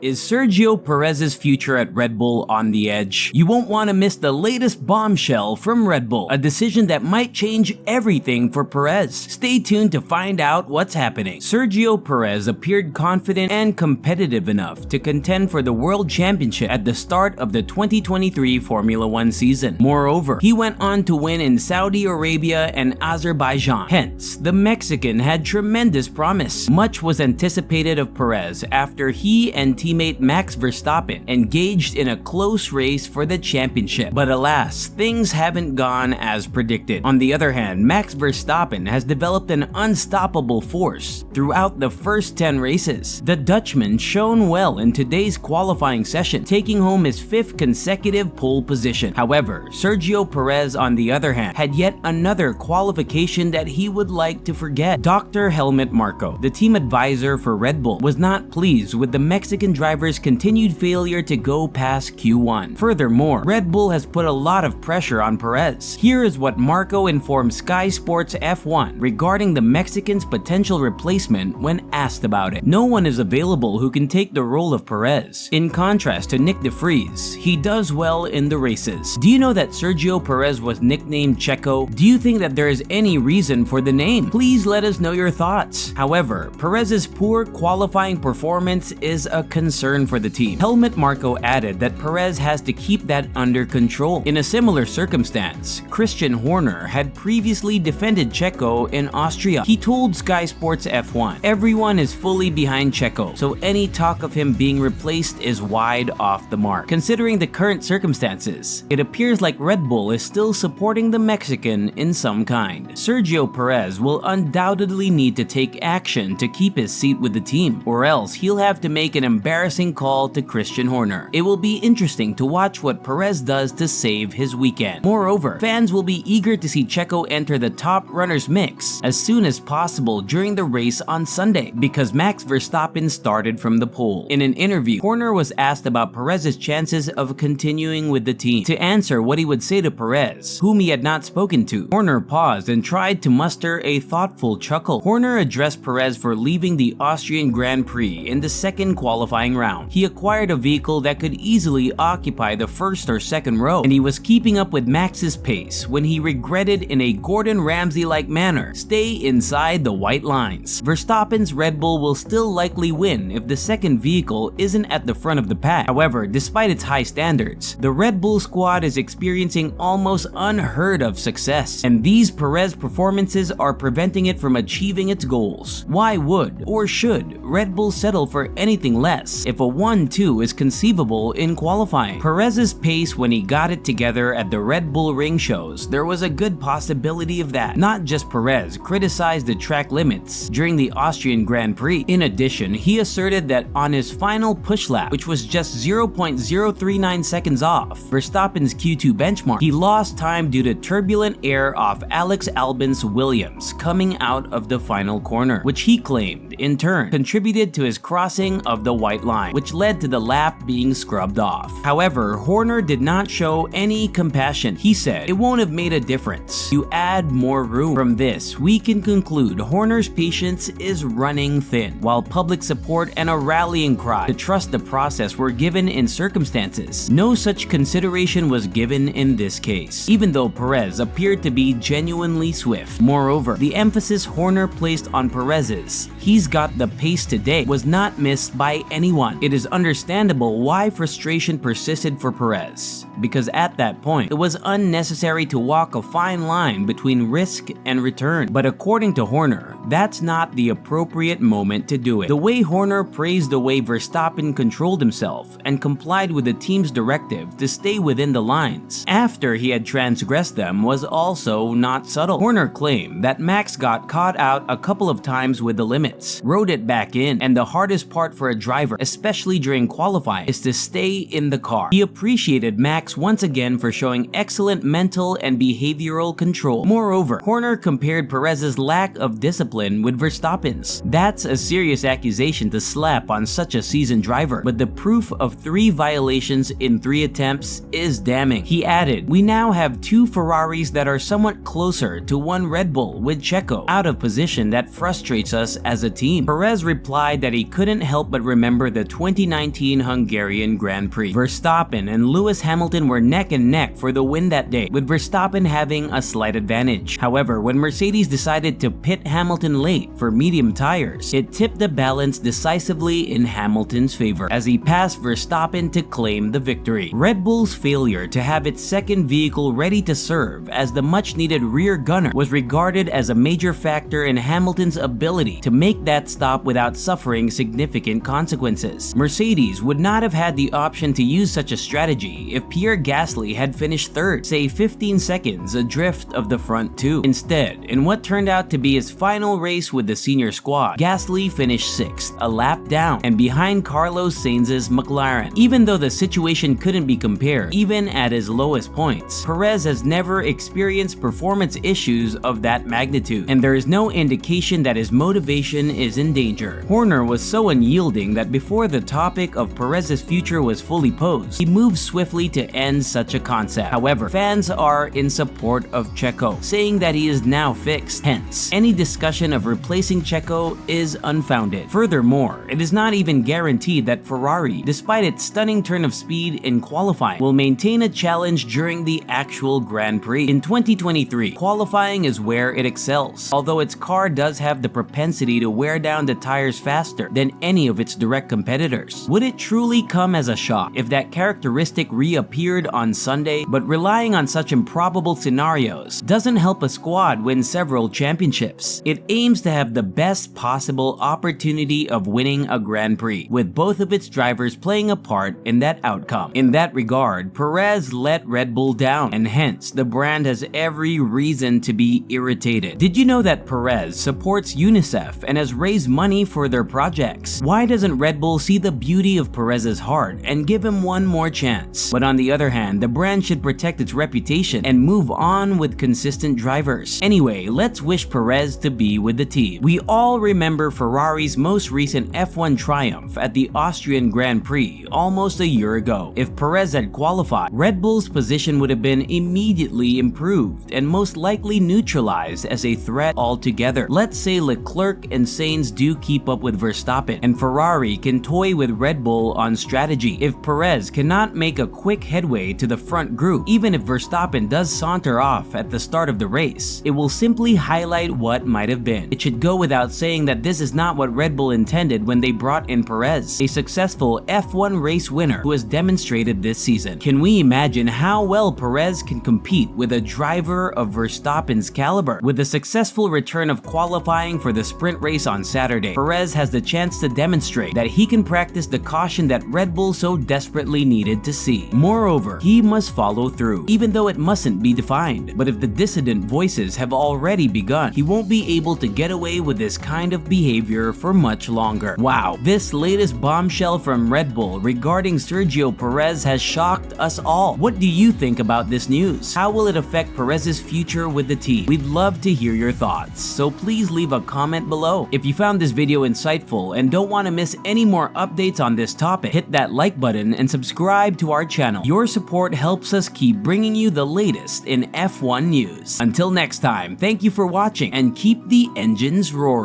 Is Sergio Perez's future at Red Bull on the edge? You won't want to miss the latest bombshell from Red Bull, a decision that might change everything for Perez. Stay tuned to find out what's happening. Sergio Perez appeared confident and competitive enough to contend for the World Championship at the start of the 2023 Formula 1 season. Moreover, he went on to win in Saudi Arabia and Azerbaijan. Hence, the Mexican had tremendous promise. Much was anticipated of Perez after he and teammate Max Verstappen engaged in a close race for the championship. But alas, things haven't gone as predicted. On the other hand, Max Verstappen has developed an unstoppable force throughout the first 10 races. The Dutchman shone well in today's qualifying session, taking home his 5th consecutive pole position. However, Sergio Perez, on the other hand, had yet another qualification that he would like to forget. Dr. Helmut Marko, the team advisor for Red Bull, was not pleased with the Mexican driver's continued failure to go past Q1. Furthermore, Red Bull has put a lot of pressure on Perez. Here is what Marko informed Sky Sports F1 regarding the Mexican's potential replacement when asked about it. No one is available who can take the role of Perez. In contrast to Nick de Vries, he does well in the races. Do you know that Sergio Perez was nicknamed Checo? Do you think that there is any reason for the name? Please let us know your thoughts. However, Perez's poor qualifying performance is a concern for the team. Helmut Marko added that Perez has to keep that under control. In a similar circumstance, Christian Horner had previously defended Checo in Austria. He told Sky Sports F1, "Everyone is fully behind Checo, so any talk of him being replaced is wide off the mark." Considering the current circumstances, it appears like Red Bull is still supporting the Mexican in some kind. Sergio Perez will undoubtedly need to take action to keep his seat with the team, or else he'll have to make an embarrassing call to Christian Horner. It will be interesting to watch what Perez does to save his weekend. Moreover, fans will be eager to see Checo enter the top runners mix as soon as possible during the race on Sunday, because Max Verstappen started from the pole. In an interview, Horner was asked about Perez's chances of continuing with the team. To answer what he would say to Perez, whom he had not spoken to, Horner paused and tried to muster a thoughtful chuckle. Horner addressed Perez for leaving the Austrian Grand Prix in the second qualifying round. He acquired a vehicle that could easily occupy the first or second row, and he was keeping up with Max's pace when he regretted in a Gordon Ramsay-like manner, "Stay inside the white lines." Verstappen's Red Bull will still likely win if the second vehicle isn't at the front of the pack. However, despite its high standards, the Red Bull squad is experiencing almost unheard of success, and these Perez performances are preventing it from achieving its goals. Why would, or should, Red Bull settle for anything less if a 1-2 is conceivable in qualifying? Perez's pace when he got it together at the Red Bull Ring shows there was a good possibility of that. Not just Perez criticized the track limits during the Austrian Grand Prix. In addition, he asserted that on his final push lap, which was just 0.039 seconds off Verstappen's Q2 benchmark, he lost time due to turbulent air off Alex Albon's Williams coming out of the final corner, which he claimed, in turn, contributed to his crossing of the white line, which led to the lap being scrubbed off. However, Horner did not show any compassion. He said, "It won't have made a difference. You add more room." From this, we can conclude Horner's patience is running thin, while public support and a rallying cry to trust the process were given in circumstances. No such consideration was given in this case, even though Perez appeared to be genuinely swift. Moreover, the emphasis Horner placed on Perez's "he's got the pace today" was not missed by anyone. It is understandable why frustration persisted for Perez, because at that point, it was unnecessary to walk a fine line between risk and return. But according to Horner, that's not the appropriate moment to do it. The way Horner praised the way Verstappen controlled himself and complied with the team's directive to stay within the lines after he had transgressed them was also not subtle. Horner claimed that Max got caught out a couple of times with the limits, rode it back in, and the hardest part for a driver, especially during qualifying, is to stay in the car. He appreciated Max once again for showing excellent mental and behavioral control. Moreover, Horner compared Perez's lack of discipline with Verstappen's. That's a serious accusation to slap on such a seasoned driver, but the proof of 3 violations in 3 attempts is damning. He added, "We now have 2 Ferraris that are somewhat closer to 1 Red Bull, with Checo out of position that frustrates us as a team." Perez replied that he couldn't help but remember the 2019 Hungarian Grand Prix. Verstappen and Lewis Hamilton were neck and neck for the win that day, with Verstappen having a slight advantage. However, when Mercedes decided to pit Hamilton late for medium tires, it tipped the balance decisively in Hamilton's favor as he passed Verstappen to claim the victory. Red Bull's failure to have its second vehicle ready to serve as the much-needed rear gunner was regarded as a major factor in Hamilton's ability to make that stop without suffering significant consequences. Mercedes would not have had the option to use such a strategy if Pierre Gasly had finished third, say 15 seconds adrift of the front two. Instead, in what turned out to be his final race with the senior squad, Gasly finished 6th, a lap down, and behind Carlos Sainz's McLaren. Even though the situation couldn't be compared, even at his lowest points, Perez has never experienced performance issues of that magnitude, and there is no indication that his motivation is in danger. Horner was so unyielding that before the topic of Perez's future was fully posed, he moved swiftly to end such a concept. However, fans are in support of Checo, saying that he is now fixed. Hence, any discussion of replacing Checo is unfounded. Furthermore, it is not even guaranteed that Ferrari, despite its stunning turn of speed in qualifying, will maintain a challenge during the actual Grand Prix. In 2023, qualifying is where it excels, although its car does have the propensity to wear down the tires faster than any of its direct competitors. Would it truly come as a shock if that characteristic reappeared on Sunday? But relying on such improbable scenarios doesn't help a squad win several championships. It aims to have the best possible opportunity of winning a Grand Prix, with both of its drivers playing a part in that outcome. In that regard, Perez let Red Bull down, and hence the brand has every reason to be irritated. Did you know that Perez supports UNICEF and has raised money for their projects? Why doesn't Red Bull see the beauty of Perez's heart and give him one more chance? But on the other hand, the brand should protect its reputation and move on with consistent drivers. Anyway, let's wish Perez to be with the team. We all remember Ferrari's most recent F1 triumph at the Austrian Grand Prix almost a year ago. If Perez had qualified, Red Bull's position would have been immediately improved and most likely neutralized as a threat altogether. Let's say Leclerc and Sainz do keep up with Verstappen, and Ferrari can toy with Red Bull on strategy. If Perez cannot make a quick headway to the front group, even if Verstappen does saunter off at the start of the race, it will simply highlight what might have been. It should go without saying that this is not what Red Bull intended when they brought in Perez, a successful F1 race winner who has demonstrated this season. Can we imagine how well Perez can compete with a driver of Verstappen's caliber? With the successful return of qualifying for the sprint race on Saturday, Perez has the chance to demonstrate that he can practice the caution that Red Bull so desperately needed to see. Moreover, he must follow through, even though it mustn't be defined. But if the dissident voices have already begun, he won't be able to get away with this kind of behavior for much longer. Wow, this latest bombshell from Red Bull regarding Sergio Perez has shocked us all. What do you think about this news? How will it affect Perez's future with the team? We'd love to hear your thoughts, so please leave a comment below. If you found this video insightful and don't want to miss any more updates on this topic, hit that like button and subscribe to our channel. Your support helps us keep bringing you the latest in F1 news. Until next time, thank you for watching and keep the engines roaring.